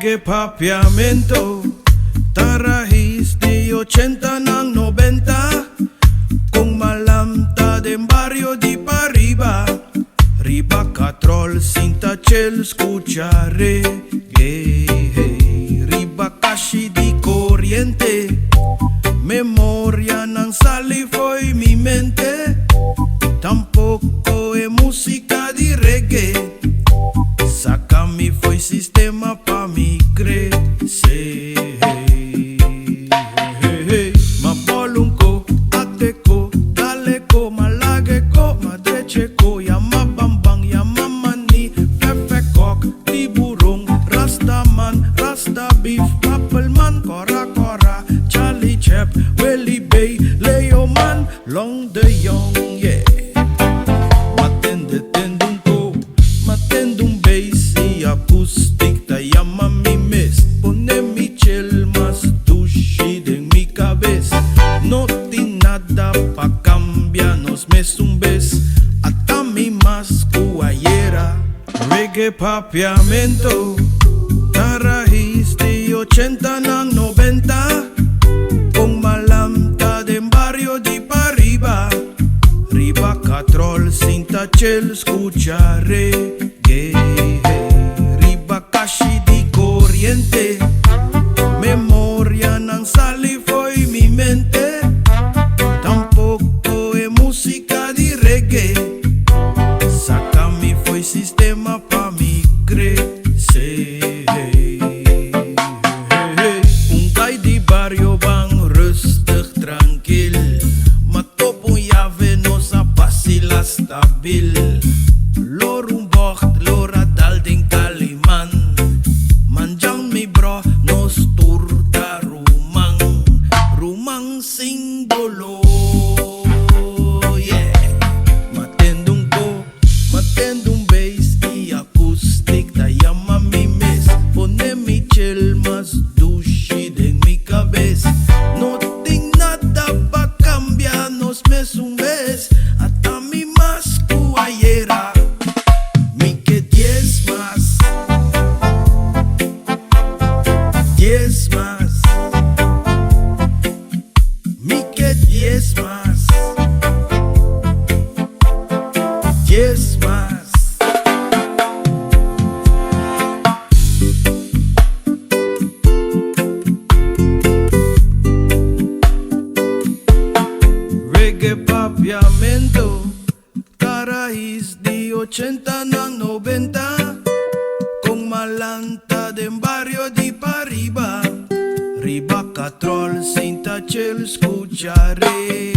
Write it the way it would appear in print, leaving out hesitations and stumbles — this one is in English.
Reggae papiamento, tarahis di 80 ng 90. Kung malamta den barrio di pariba, riba katrol sinta chel escucha reggae. Riba kashi di corriente, memoria ng sali foi mi mente. Tampoco e música di reggae, sa kami foi sistema pa mi crecer. Mapolong ko, ate ko, dale ko, malage ko, madreche ko, yamabambang, yamamani, fefekok, tiburong, rastaman, rasta beef, papelman, kora kora, Charlie Chep, Willie Bay, Leo Man, Long de Jong, yeah. Matende-tendong ko, matendong bass, i acoustic, tayama mi miss, pone mi chill, mas tushi de mi cabeza. No tiene nada pa cambiarnos, mes un bes, hasta mi más cuayera. Reggae papiamento, tarahis de 80 ng 90. Kung malamta den barrio di pariba, riba katrol sinta chel escucha reggae. Riba kashi di corriente, memoria ng sali foi mi mente. Tampoco e música di reggae, sa kami foi sistema pa mi crecer. Ungkay di barrio bang rustig tranquil, matopo llave no sa pasila stabil. Lorong bocht, lora dalding kaliman, manjang mi bro nos turta rumang, rumang singgolo. Yeah, matendong ko, matendong bass, i acoustic, tayama mi miss, pone mi chill, mas dushi den mi cabeza. No ting nada pa cambiarnos mes un mes, hasta mi más cuayera. Mi que 10 más, 10 más, mi que 10 más, 10 más. Reggae papiamento, tarahis di 80 ng 90. Kung malanta den barrio di pariba, riba katrol sinta chel escucha reggae.